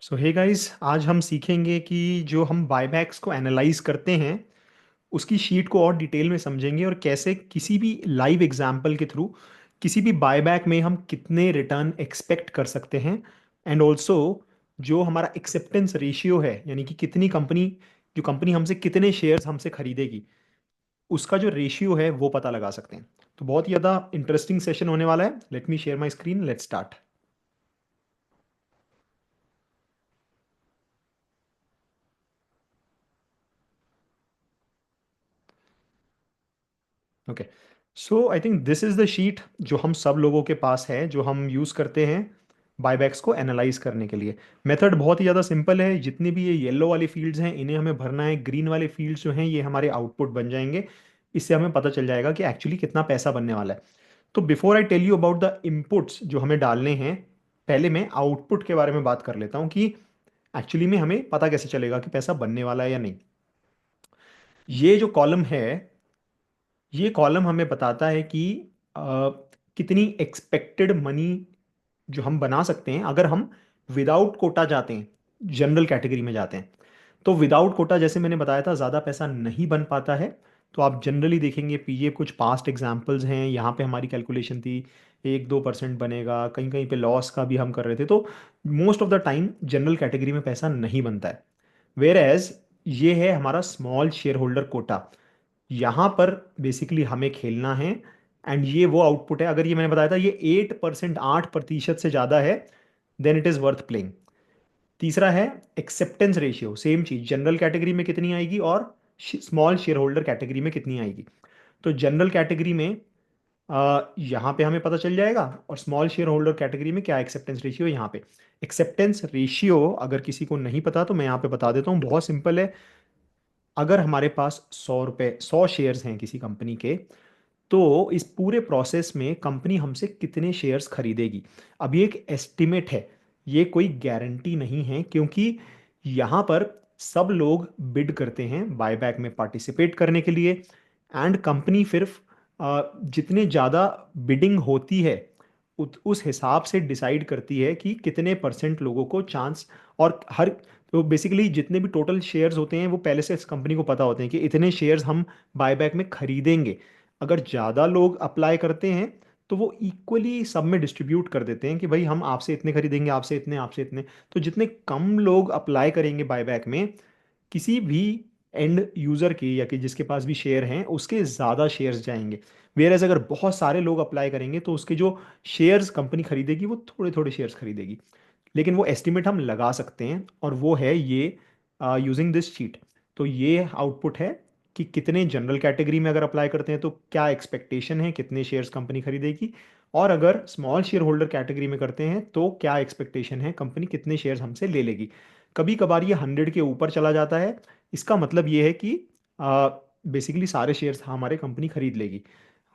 सो hey guys, आज हम सीखेंगे कि जो हम बायबैक्स को एनालाइज करते हैं उसकी शीट को और डिटेल में समझेंगे और कैसे किसी भी लाइव एग्जाम्पल के थ्रू किसी भी बायबैक में हम कितने रिटर्न एक्सपेक्ट कर सकते हैं। एंड ऑल्सो जो हमारा एक्सेप्टेंस रेशियो है, यानी कि कितनी कंपनी जो कंपनी हमसे कितने शेयर्स हमसे खरीदेगी, उसका जो रेशियो है वो पता लगा सकते हैं। तो बहुत ही ज़्यादा इंटरेस्टिंग सेशन होने वाला है। Let me share my screen, let's start. Okay, so I think this is the sheet जो हम सब लोगों के पास है, जो हम यूज़ करते हैं बायबैक्स को एनालाइज करने के लिए। मेथड बहुत ही ज़्यादा सिंपल है। जितनी भी ये येलो वाली फील्ड्स हैं इन्हें हमें भरना है, ग्रीन वाले फील्ड्स जो हैं ये हमारे आउटपुट बन जाएंगे। इससे हमें पता चल जाएगा कि एक्चुअली कितना पैसा बनने वाला है। तो before I tell you about the inputs जो हमें डालने हैं, पहले मैं आउटपुट के बारे में बात कर लेता हूँ कि एक्चुअली में हमें पता कैसे चलेगा कि पैसा बनने वाला है या नहीं। ये जो कॉलम है, ये कॉलम हमें बताता है कि अ, कितनी एक्सपेक्टेड मनी जो हम बना सकते हैं अगर हम विदाउट कोटा जाते हैं, जनरल कैटेगरी में जाते हैं। तो विदाउट कोटा, जैसे मैंने बताया था, ज़्यादा पैसा नहीं बन पाता है। तो आप जनरली देखेंगे, ये कुछ पास्ट एग्जांपल्स हैं, यहाँ पे हमारी कैलकुलेशन थी 1-2% बनेगा, कहीं कहीं पे लॉस का भी हम कर रहे थे। तो most of the time general category में पैसा नहीं बनता है। वेयर एज ये है हमारा स्मॉल शेयर होल्डर कोटा। यहाँ पर बेसिकली हमें खेलना है। एंड ये वो आउटपुट है, अगर ये मैंने बताया था ये 8%, 8% से ज़्यादा है, then it is worth playing. तीसरा है एक्सेप्टेंस रेशियो, सेम चीज़, जनरल कैटेगरी में कितनी आएगी और स्मॉल शेयर होल्डर कैटेगरी में कितनी आएगी। तो जनरल कैटेगरी में यहाँ पे हमें पता चल जाएगा, और स्मॉल शेयर होल्डर कैटेगरी में क्या एक्सेप्टेंस रेशियो यहाँ पे। एक्सेप्टेंस रेशियो अगर किसी को नहीं पता तो मैं यहाँ पे बता देता हूँ, बहुत सिंपल है। अगर हमारे पास 100 रुपये, 100 शेयर्स हैं किसी कंपनी के, तो इस पूरे प्रोसेस में कंपनी हमसे कितने शेयर्स खरीदेगी। अब ये एक एस्टिमेट है, ये कोई गारंटी नहीं है, क्योंकि यहाँ पर सब लोग बिड करते हैं बायबैक में पार्टिसिपेट करने के लिए। एंड कंपनी सिर्फ जितने ज़्यादा बिडिंग होती है उस हिसाब से डिसाइड करती है कि कितने परसेंट लोगों को चांस। और हर तो बेसिकली जितने भी टोटल शेयर्स होते हैं वो पहले से इस कंपनी को पता होते हैं कि इतने शेयर्स हम बायबैक में खरीदेंगे। अगर ज़्यादा लोग अप्लाई करते हैं तो वो इक्वली सब में डिस्ट्रीब्यूट कर देते हैं कि भाई हम आपसे इतने खरीदेंगे, आपसे इतने, आपसे इतने। तो जितने कम लोग अप्लाई करेंगे बायबैक में, किसी भी एंड यूज़र की या कि जिसके पास भी शेयर हैं उसके ज़्यादा शेयर्स जाएंगे। वेयर एज अगर बहुत सारे लोग अप्लाई करेंगे तो उसके जो शेयर्स कंपनी खरीदेगी वो थोड़े थोड़े शेयर्स खरीदेगी। लेकिन वो एस्टिमेट हम लगा सकते हैं, और वो है ये यूजिंग दिस शीट। तो ये आउटपुट है कि कितने जनरल कैटेगरी में अगर अप्लाई करते हैं तो क्या एक्सपेक्टेशन है, कितने शेयर्स कंपनी खरीदेगी। और अगर स्मॉल शेयर होल्डर कैटेगरी में करते हैं तो क्या एक्सपेक्टेशन है, कंपनी कितने शेयर्स हमसे ले लेगी। कभी कभार ये 100 के ऊपर चला जाता है। इसका मतलब ये है कि बेसिकली सारे शेयर्स हमारे कंपनी खरीद लेगी।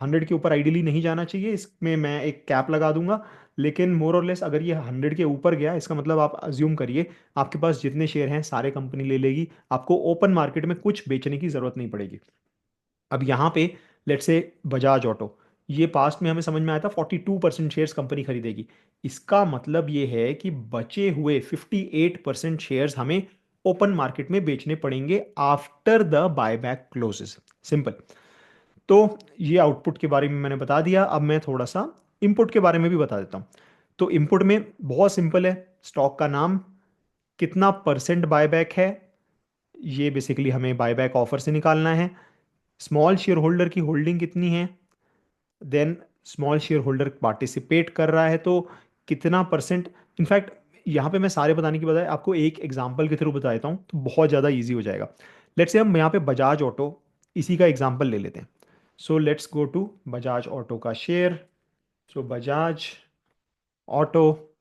100 के ऊपर आइडियली नहीं जाना चाहिए, इसमें मैं एक कैप लगा दूंगा। लेकिन मोर और लेस अगर ये 100 के ऊपर गया, इसका मतलब आप अज्यूम करिए आपके पास जितने शेयर हैं सारे कंपनी ले लेगी, आपको ओपन मार्केट में कुछ बेचने की ज़रूरत नहीं पड़ेगी। अब यहाँ पे लेट्स से बजाज ऑटो, ये पास्ट में हमें समझ में आया था 42% शेयर्स कंपनी खरीदेगी। इसका मतलब ये है कि बचे हुए 58% शेयर्स हमें ओपन मार्केट में बेचने पड़ेंगे after the buyback closes. Simple. तो ये आउटपुट के बारे में मैंने बता दिया। अब मैं थोड़ा सा इनपुट के बारे में भी बता देता हूँ। तो इनपुट में बहुत सिंपल है, स्टॉक का नाम, कितना परसेंट बायबैक है, ये बेसिकली हमें बायबैक ऑफर से निकालना है। स्मॉल शेयर होल्डर की होल्डिंग कितनी है, then small share holder participate कर रहा है तो कितना परसेंट। इनफैक्ट यहाँ पे मैं सारे बताने की बजाय आपको एक एग्जांपल के थ्रू बता देता हूँ तो बहुत ज़्यादा इजी हो जाएगा। लेट्स से हम यहाँ पे बजाज ऑटो इसी का एग्जांपल ले लेते हैं। So let's go to Bajaj Auto का शेयर। सो बजाज ऑटो,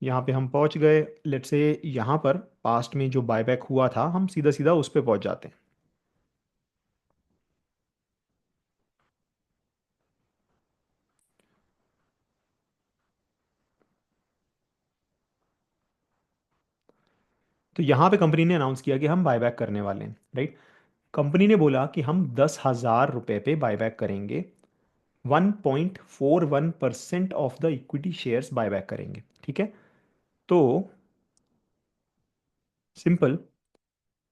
यहाँ पे हम पहुँच गए। लेट्स से यहाँ पर पास्ट में जो बायबैक हुआ था हम सीधा सीधा उस पर पहुँच जाते हैं। तो यहाँ पे कंपनी ने अनाउंस किया कि हम बायबैक करने वाले हैं, राइट। कंपनी ने बोला कि हम 10,000 रुपये पे बायबैक करेंगे, 1.41% of the equity shares buyback करेंगे, ठीक है। तो सिंपल।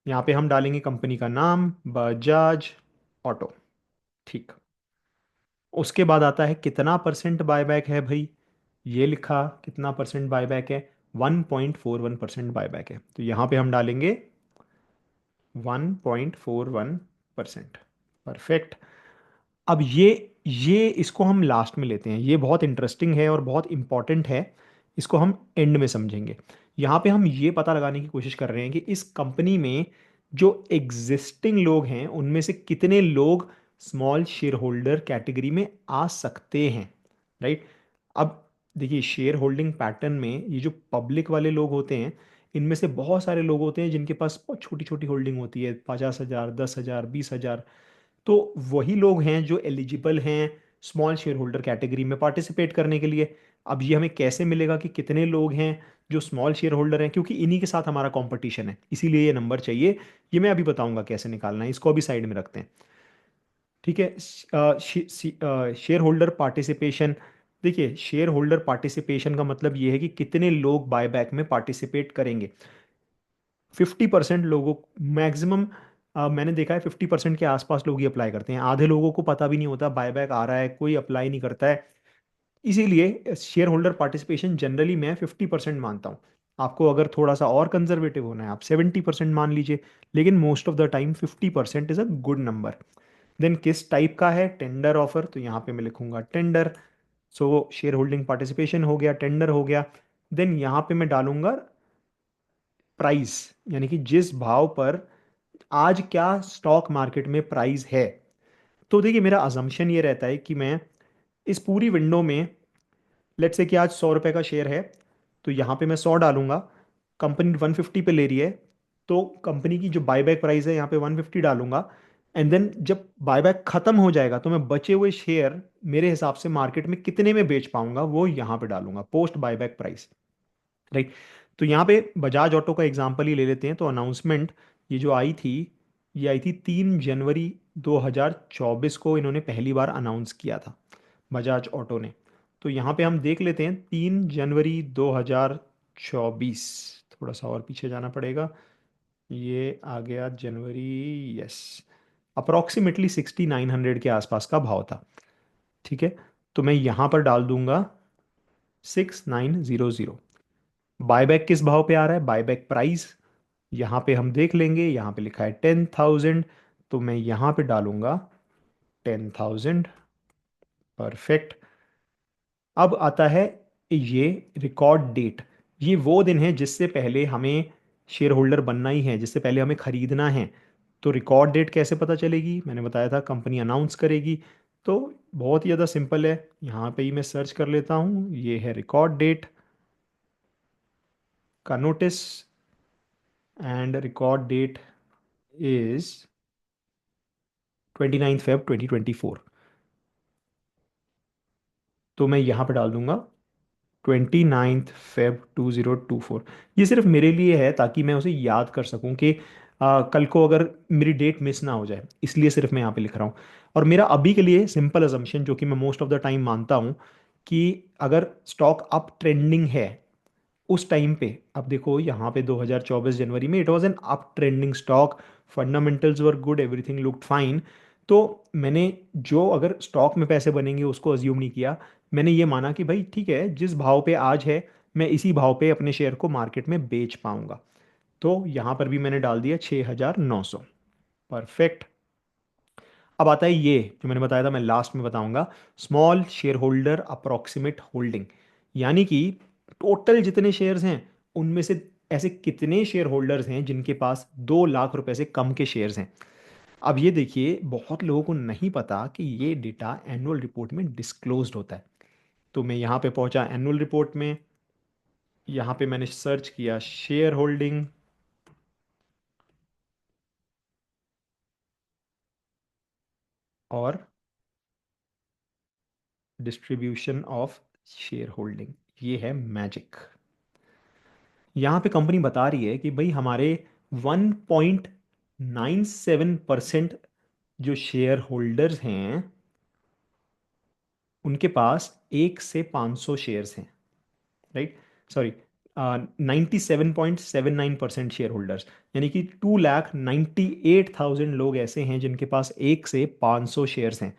यहाँ पे हम डालेंगे कंपनी का नाम, बजाज ऑटो। ठीक। उसके बाद आता है कितना परसेंट बायबैक है भाई, ये लिखा कितना परसेंट बायबैक है, 1.41% बायबैक है, तो यहाँ पे हम डालेंगे 1.41%। परफेक्ट। अब ये इसको हम लास्ट में लेते हैं, ये बहुत इंटरेस्टिंग है और बहुत इंपॉर्टेंट है, इसको हम एंड में समझेंगे। यहाँ पे हम ये पता लगाने की कोशिश कर रहे हैं कि इस कंपनी में जो एग्जिस्टिंग लोग हैं उनमें से कितने लोग स्मॉल शेयर होल्डर कैटेगरी में आ सकते हैं, राइट। अब देखिए शेयर होल्डिंग पैटर्न में ये जो पब्लिक वाले लोग होते हैं, इनमें से बहुत सारे लोग होते हैं जिनके पास बहुत छोटी छोटी होल्डिंग होती है, 50,000, 10,000, 20,000। तो वही लोग हैं जो एलिजिबल हैं स्मॉल शेयर होल्डर कैटेगरी में पार्टिसिपेट करने के लिए। अब ये हमें कैसे मिलेगा कि कितने लोग हैं जो स्मॉल शेयर होल्डर हैं, क्योंकि इन्हीं के साथ हमारा कंपटीशन है, इसीलिए ये नंबर चाहिए। ये मैं अभी बताऊंगा कैसे निकालना है, इसको अभी साइड में रखते हैं। ठीक है। Share holder participation. देखिए शेयर होल्डर पार्टिसिपेशन का मतलब ये है कि कितने लोग बायबैक में पार्टिसिपेट करेंगे। 50% लोगों, मैक्सिमम मैंने देखा है 50% के आसपास लोग ही अप्लाई करते हैं, आधे लोगों को पता भी नहीं होता बायबैक आ रहा है, कोई अप्लाई नहीं करता है। इसीलिए शेयर होल्डर पार्टिसिपेशन जनरली मैं 50% मानता हूँ। आपको अगर थोड़ा सा और कंजर्वेटिव होना है आप 70% मान लीजिए, लेकिन most of the time 50% is a good number. Then किस टाइप का है, टेंडर ऑफर, तो यहाँ पे मैं लिखूंगा tender. So share holding participation हो गया, टेंडर हो गया। देन यहाँ पे मैं डालूंगा प्राइस, यानी कि जिस भाव पर आज क्या स्टॉक मार्केट में प्राइस है। तो देखिए मेरा अजम्पशन ये रहता है कि मैं इस पूरी विंडो में, लेट्स से कि आज 100 रुपए का शेयर है, तो यहाँ पे मैं 100 डालूंगा। कंपनी 150 पे ले रही है, तो कंपनी की जो बायबैक प्राइस है यहाँ पे 150 डालूंगा। एंड देन जब बायबैक खत्म हो जाएगा तो मैं बचे हुए शेयर मेरे हिसाब से मार्केट में कितने में बेच पाऊंगा वो यहाँ पे डालूंगा, पोस्ट बायबैक प्राइस, राइट। तो यहाँ पे बजाज ऑटो का एग्जांपल ही ले लेते हैं। तो अनाउंसमेंट ये जो आई थी, ये आई थी 3 जनवरी 2024 को, इन्होंने पहली बार अनाउंस किया था बजाज ऑटो ने। तो यहाँ पे हम देख लेते हैं 3 जनवरी 2024, थोड़ा सा और पीछे जाना पड़ेगा, ये आ गया जनवरी, यस। अप्रॉक्सीमेटली 6,900 के आसपास का भाव था। ठीक है। तो मैं यहाँ पर डाल दूंगा 6,900। बायबैक किस भाव पे आ रहा है, बायबैक प्राइस यहाँ पे हम देख लेंगे, यहाँ पे लिखा है 10,000, तो मैं यहाँ पे डालूंगा 10,000। परफेक्ट। अब आता है ये रिकॉर्ड डेट, ये वो दिन है जिससे पहले हमें शेयर होल्डर बनना ही है, जिससे पहले हमें खरीदना है। तो रिकॉर्ड डेट कैसे पता चलेगी, मैंने बताया था कंपनी अनाउंस करेगी। तो बहुत ही ज़्यादा सिंपल है, यहाँ पे ही मैं सर्च कर लेता हूँ, ये है रिकॉर्ड डेट का notice, and record date is 29 Feb 2024। तो मैं यहाँ पे डाल दूंगा 29 फेब 2024। ये सिर्फ मेरे लिए है ताकि मैं उसे याद कर सकूं कि कल को अगर मेरी डेट मिस ना हो जाए, इसलिए सिर्फ मैं यहाँ पे लिख रहा हूँ। और मेरा अभी के लिए सिंपल अजम्पशन जो कि मैं मोस्ट ऑफ द टाइम मानता हूँ, कि अगर स्टॉक अप ट्रेंडिंग है उस टाइम पे, अब देखो यहाँ पे 2024 जनवरी में it was an up trending stock, fundamentals were good, everything looked fine. तो मैंने जो अगर स्टॉक में पैसे बनेंगे उसको अज्यूम नहीं किया, मैंने ये माना कि भाई ठीक है जिस भाव पे आज है मैं इसी भाव पे अपने शेयर को मार्केट में बेच पाऊंगा। तो यहाँ पर भी मैंने डाल दिया 6,900। परफेक्ट। अब आता है ये जो मैंने बताया था, मैं लास्ट में बताऊंगा, small share holder approximate holding, यानी कि टोटल जितने शेयर्स हैं उनमें से ऐसे कितने शेयर होल्डर्स हैं जिनके पास 2 लाख रुपए से कम के शेयर्स हैं। अब ये देखिए बहुत लोगों को नहीं पता कि ये डेटा एनुअल रिपोर्ट में डिस्क्लोज्ड होता है। तो मैं यहाँ पे पहुंचा एनुअल रिपोर्ट में, यहाँ पे मैंने सर्च किया शेयर होल्डिंग, और डिस्ट्रीब्यूशन ऑफ शेयर होल्डिंग, ये है मैजिक। यहाँ पे कंपनी बता रही है कि भाई हमारे 1.97% जो शेयर होल्डर्स हैं उनके पास 1 से 500 शेयर्स हैं, राइट। सॉरी, 97.79% शेयर होल्डर्स, यानी कि 2,98,000 लोग ऐसे हैं जिनके पास 1 से 500 शेयर्स हैं।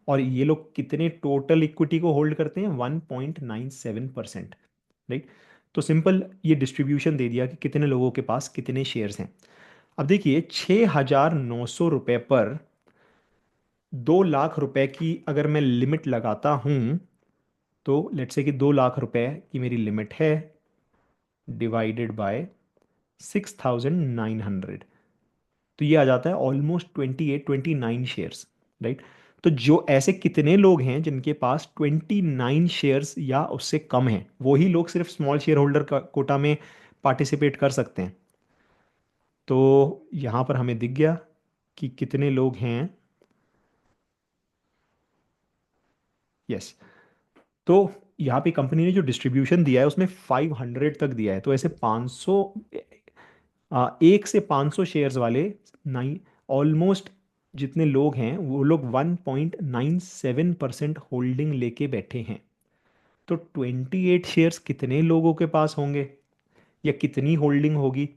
और ये लोग कितने टोटल इक्विटी को होल्ड करते हैं? 1.97%। राइट। तो सिंपल ये डिस्ट्रीब्यूशन दे दिया कि कितने लोगों के पास कितने शेयर्स हैं। अब देखिए, 6,900 रुपये पर 2 लाख रुपए की अगर मैं लिमिट लगाता हूँ, तो लेट्स से कि 2 लाख रुपए की मेरी लिमिट है, डिवाइडेड बाय 6,900, तो ये आ जाता है ऑलमोस्ट 29 शेयर्स। तो जो ऐसे कितने लोग हैं जिनके पास 29 शेयर्स या उससे कम हैं, वही लोग सिर्फ स्मॉल शेयर होल्डर का कोटा में पार्टिसिपेट कर सकते हैं। तो यहाँ पर हमें दिख गया कि कितने लोग हैं। यस। तो यहाँ पे कंपनी ने जो डिस्ट्रीब्यूशन दिया है उसमें 500 तक दिया है, तो ऐसे 500, 1 से 500 शेयर्स वाले, नाइन, ऑलमोस्ट जितने लोग हैं वो लोग 1.97% होल्डिंग लेके बैठे हैं। तो 28 शेयर्स कितने लोगों के पास होंगे या कितनी होल्डिंग होगी?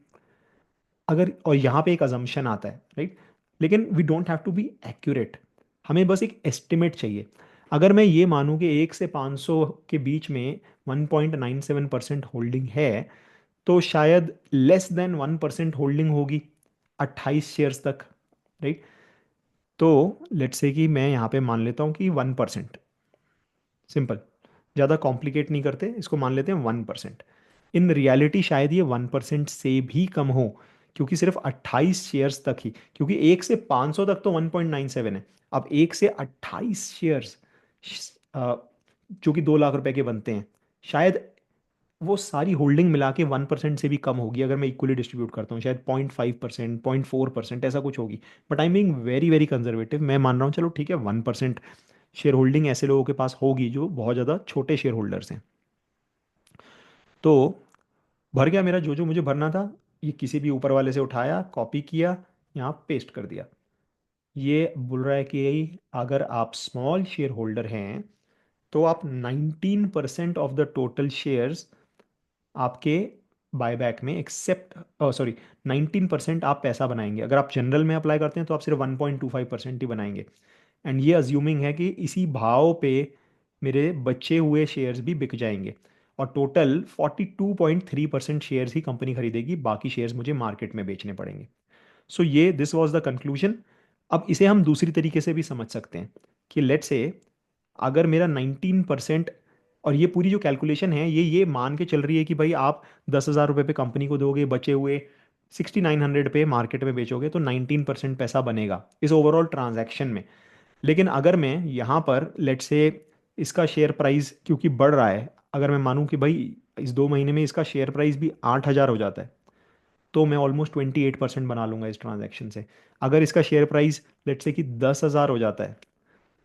अगर, और यहाँ पे एक अजम्पशन आता है, राइट, लेकिन we don't have to be accurate, हमें बस एक एस्टिमेट चाहिए। अगर मैं ये मानूं कि 1 से 500 के बीच में 1.97% होल्डिंग है, तो शायद लेस देन 1% होल्डिंग होगी 28 शेयर्स तक। राइट। तो लेट्स से कि मैं यहाँ पे मान लेता हूँ कि 1%, सिंपल, ज़्यादा कॉम्प्लिकेट नहीं करते, इसको मान लेते हैं 1%। इन रियलिटी शायद ये 1% से भी कम हो, क्योंकि सिर्फ 28 शेयर्स तक ही, क्योंकि 1 से 500 तक तो 1.97 है। अब 1 से 28 शेयर्स जो कि 2 लाख रुपए के बनते हैं, शायद वो सारी होल्डिंग मिला के 1% से भी कम होगी अगर मैं इक्वली डिस्ट्रीब्यूट करता हूँ, शायद 0.5%, 0.4%, ऐसा कुछ होगी। But I am being very very conservative, मैं मान रहा हूँ चलो ठीक है 1% शेयर होल्डिंग ऐसे लोगों के पास होगी जो बहुत ज़्यादा छोटे शेयर होल्डर्स हैं। तो भर गया मेरा जो जो मुझे भरना था, ये किसी भी ऊपर वाले से उठाया, कॉपी किया, यहाँ पेस्ट कर दिया। ये बोल रहा है कि अगर आप स्मॉल शेयर होल्डर हैं तो आप 19% ऑफ द टोटल शेयर्स आपके बायबैक में एक्सेप्ट, सॉरी, 19% आप पैसा बनाएंगे। अगर आप जनरल में अप्लाई करते हैं तो आप सिर्फ 1.25% ही बनाएंगे। एंड ये अज्यूमिंग है कि इसी भाव पे मेरे बचे हुए शेयर्स भी बिक जाएंगे, और टोटल 42.3% शेयर्स ही कंपनी खरीदेगी, बाकी शेयर्स मुझे मार्केट में बेचने पड़ेंगे। सो ये दिस वाज द कंक्लूजन। अब इसे हम दूसरी तरीके से भी समझ सकते हैं कि लेट्स से अगर मेरा 19%, और ये पूरी जो कैलकुलेशन है ये मान के चल रही है कि भाई आप 10,000 रुपये पे कंपनी को दोगे, बचे हुए 6,900 पे मार्केट में बेचोगे, तो 19% पैसा बनेगा इस ओवरऑल ट्रांजैक्शन में। लेकिन अगर मैं यहाँ पर लेट्स से इसका शेयर प्राइस क्योंकि बढ़ रहा है, अगर मैं मानूँ कि भाई इस 2 महीने में इसका शेयर प्राइस भी 8,000 हो जाता है, तो मैं ऑलमोस्ट 28% बना लूंगा इस ट्रांजैक्शन से। अगर इसका शेयर प्राइस लेट्स से कि 10,000 हो जाता है,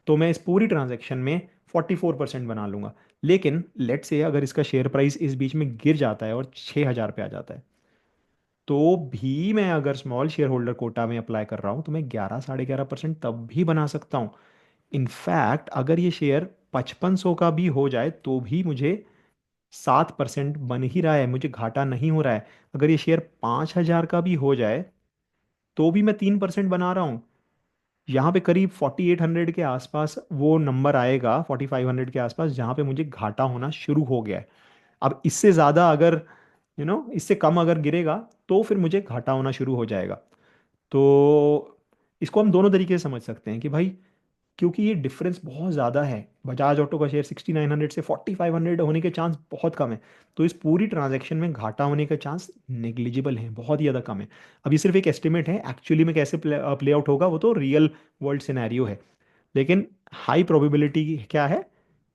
तो मैं इस पूरी ट्रांजैक्शन में 44% बना लूंगा। लेकिन लेट से अगर इसका शेयर प्राइस इस बीच में गिर जाता है और 6,000 पे आ जाता है, तो भी मैं अगर स्मॉल शेयर होल्डर कोटा में अप्लाई कर रहा हूँ तो मैं 11, 11.5% तब भी बना सकता हूँ। इनफैक्ट अगर ये शेयर 5500 का भी हो जाए तो भी मुझे 7% बन ही रहा है, मुझे घाटा नहीं हो रहा है। अगर ये शेयर 5,000 का भी हो जाए तो भी मैं 3% बना रहा हूँ। यहाँ पे करीब 4,800 के आसपास वो नंबर आएगा, 4,500 के आसपास, जहाँ पे मुझे घाटा होना शुरू हो गया है। अब इससे ज़्यादा अगर इससे कम अगर गिरेगा तो फिर मुझे घाटा होना शुरू हो जाएगा। तो इसको हम दोनों तरीके से समझ सकते हैं कि भाई क्योंकि ये डिफरेंस बहुत ज़्यादा है, बजाज ऑटो का शेयर 6,900 से 4,500 होने के चांस बहुत कम है, तो इस पूरी ट्रांजैक्शन में घाटा होने का चांस नेग्लिजिबल है, बहुत ही ज़्यादा कम है। अब ये सिर्फ एक एस्टिमेट है, एक्चुअली में कैसे प्ले आउट होगा वो तो रियल वर्ल्ड सिनेरियो है। लेकिन हाई प्रोबेबिलिटी क्या है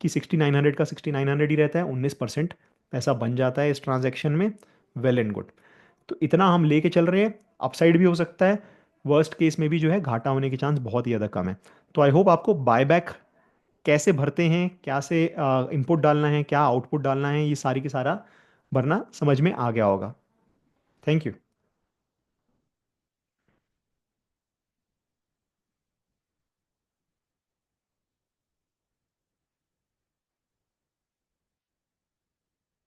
कि 6,900 का 6,900 ही रहता है, 19% पैसा बन जाता है इस ट्रांजैक्शन में। Well and good. तो इतना हम लेके चल रहे हैं, अपसाइड भी हो सकता है, वर्स्ट केस में भी जो है घाटा होने के चांस बहुत ही ज़्यादा कम है। तो आई होप आपको बायबैक कैसे भरते हैं, क्या से इनपुट डालना है, क्या आउटपुट डालना है, ये सारी की सारा भरना समझ में आ गया होगा। Thank you.